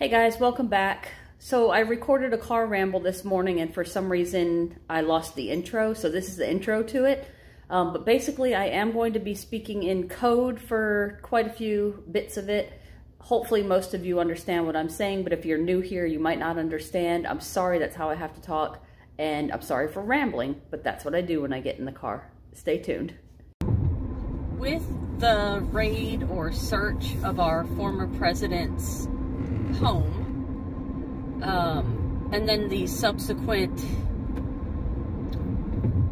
Hey guys, welcome back. So I recorded a car ramble this morning and for some reason I lost the intro, so this is the intro to it. But basically I am going to be speaking in code for quite a few bits of it. Hopefully most of you understand what I'm saying, but if you're new here you might not understand. I'm sorry, that's how I have to talk, and I'm sorry for rambling, but that's what I do when I get in the car. Stay tuned. With the raid or search of our former president's home, and then the subsequent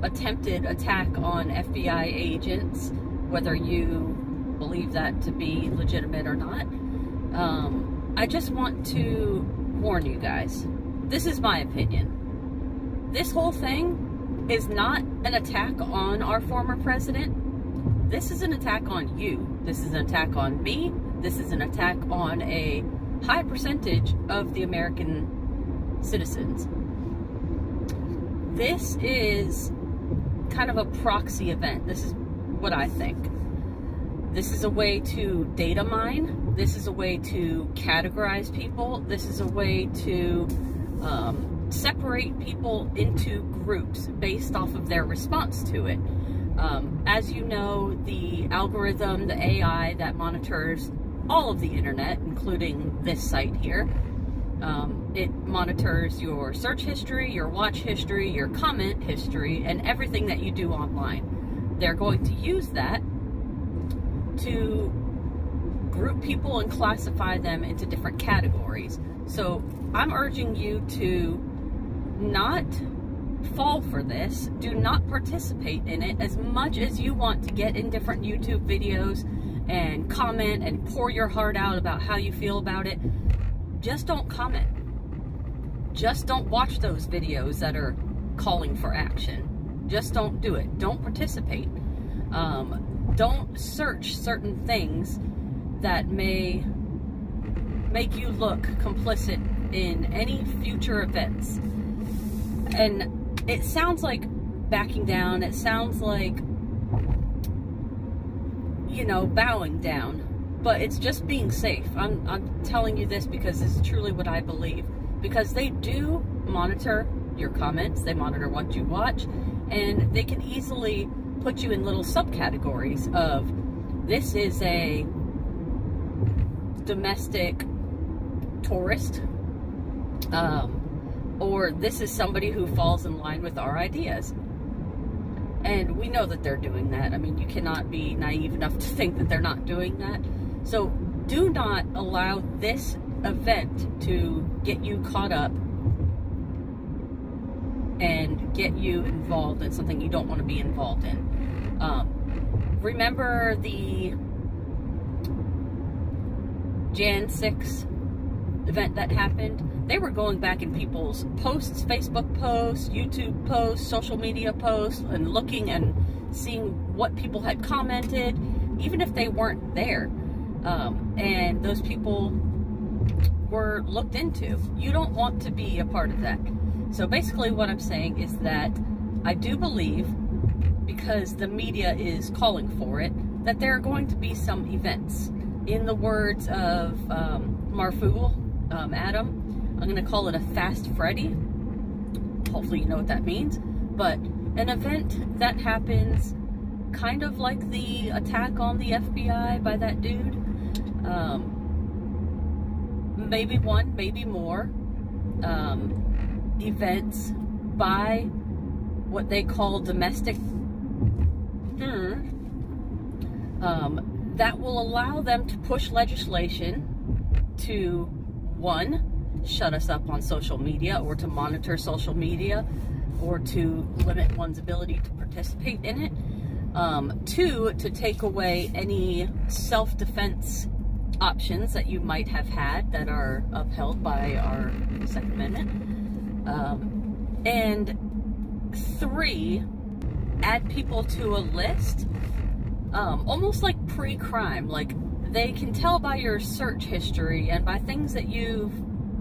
attempted attack on FBI agents, whether you believe that to be legitimate or not, I just want to warn you guys. This is my opinion. This whole thing is not an attack on our former president. This is an attack on you. This is an attack on me. This is an attack on a high percentage of the American citizens. This is kind of a proxy event. This is what I think. This is a way to data mine. This is a way to categorize people. This is a way to separate people into groups based off of their response to it. As you know, the algorithm, the AI that monitors all of the internet, including this site here, it monitors your search history, your watch history, your comment history, and everything that you do online. They're going to use that to group people and classify them into different categories. So I'm urging you to not fall for this. Do not participate in it. As much as you want to get in different YouTube videos and comment and pour your heart out about how you feel about it, just don't comment. Just don't watch those videos that are calling for action. Just don't do it. Don't participate. Don't search certain things that may make you look complicit in any future events. And it sounds like backing down. It sounds like, you know, bowing down, but it's just being safe. I'm telling you this because this is truly what I believe, because they do monitor your comments, they monitor what you watch, and they can easily put you in little subcategories of, this is a domestic tourist, or this is somebody who falls in line with our ideas. And we know that they're doing that. I mean, you cannot be naive enough to think that they're not doing that. So do not allow this event to get you caught up and get you involved in something you don't want to be involved in. Remember the Jan 6 event that happened? They were going back in people's posts, Facebook posts, YouTube posts, social media posts, and looking and seeing what people had commented, even if they weren't there. And those people were looked into. You don't want to be a part of that. So basically what I'm saying is that I do believe, because the media is calling for it, that there are going to be some events. In the words of Marfugel, Adam, I'm going to call it a Fast Freddy. Hopefully you know what that means. But an event that happens kind of like the attack on the FBI by that dude. Maybe one, maybe more. Events by what they call domestic. That will allow them to push legislation to, one, shut us up on social media, or to monitor social media, or to limit one's ability to participate in it. Two, to take away any self-defense options that you might have had that are upheld by our Second Amendment. And three, add people to a list, almost like pre-crime. Like, they can tell by your search history and by things that you've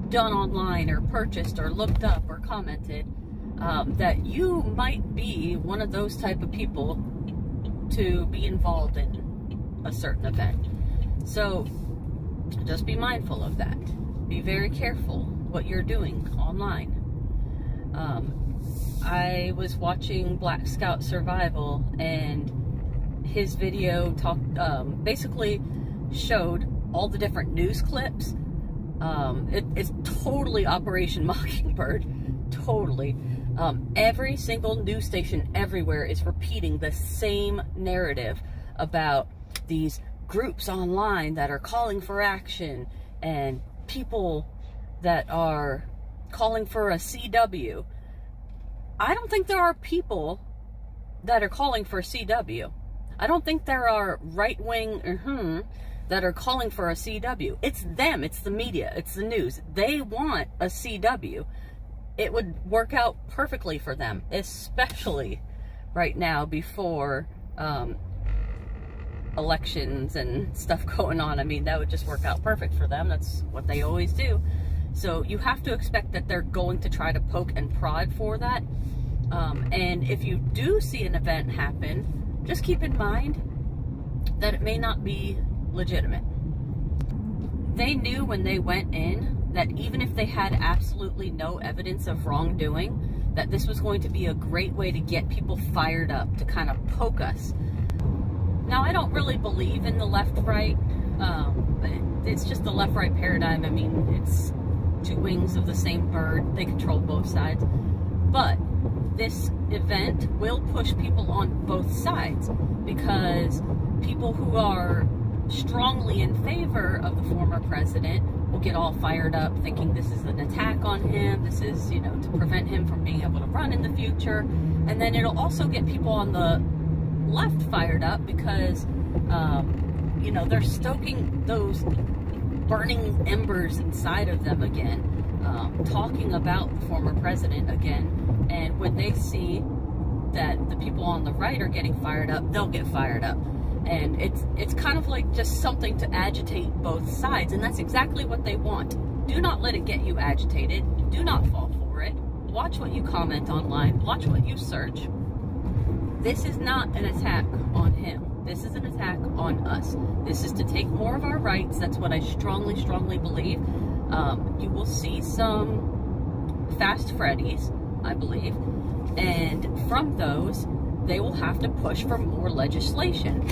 done online or purchased or looked up or commented, that you might be one of those type of people to be involved in a certain event. So just be mindful of that. be very careful what you're doing online. I was watching Black Scout Survival, and his video basically showed all the different news clips. It's totally Operation Mockingbird, totally. Every single news station everywhere is repeating the same narrative about these groups online that are calling for action and people that are calling for a CW. I don't think there are people that are calling for a CW. I don't think there are right-wing that are calling for a CW. It's them, it's the media, it's the news. They want a CW. It would work out perfectly for them, especially right now before elections and stuff going on. I mean, that would just work out perfect for them. That's what they always do. So you have to expect that they're going to try to poke and prod for that. And if you do see an event happen, just keep in mind that it may not be legitimate. They knew when they went in that even if they had absolutely no evidence of wrongdoing, that this was going to be a great way to get people fired up, to kind of poke us. Now, I don't really believe in the left-right. It's just the left-right paradigm. I mean, it's two wings of the same bird. They control both sides. But this event will push people on both sides, because people who are strongly in favor of the former president will get all fired up thinking this is an attack on him, this is, you know, to prevent him from being able to run in the future. And then it'll also get people on the left fired up because, you know, they're stoking those burning embers inside of them again, talking about the former president again. And when they see that the people on the right are getting fired up, they'll get fired up. And it's kind of like just something to agitate both sides, and that's exactly what they want. Do not let it get you agitated. Do not fall for it. Watch what you comment online. Watch what you search. This is not an attack on him. This is an attack on us. This is to take more of our rights. That's what I strongly, strongly believe. You will see some Fast Freddies, I believe, and from those, they will have to push for more legislation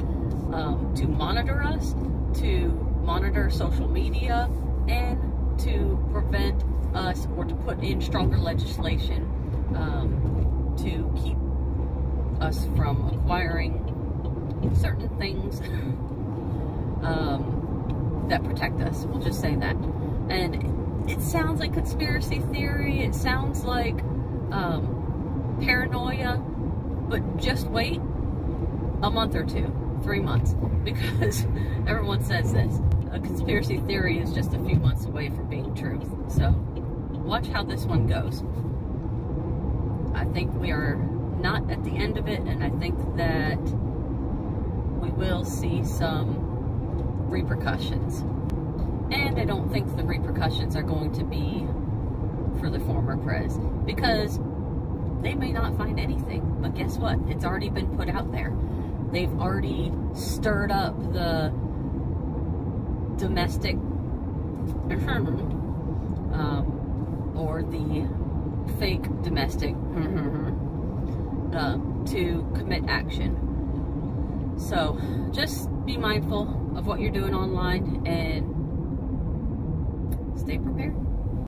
to monitor us, to monitor social media, and to prevent us, or to put in stronger legislation to keep us from acquiring certain things that protect us. We'll just say that. And it sounds like conspiracy theory, it sounds like paranoia, but just wait a month or two, 3 months, because everyone says this. A conspiracy theory is just a few months away from being truth. So watch how this one goes. I think we are not at the end of it, and I think that we will see some repercussions. And I don't think the repercussions are going to be for the former prez, because they may not find anything, but guess what? It's already been put out there. They've already stirred up the domestic or the fake domestic to commit action. So just be mindful of what you're doing online and stay prepared.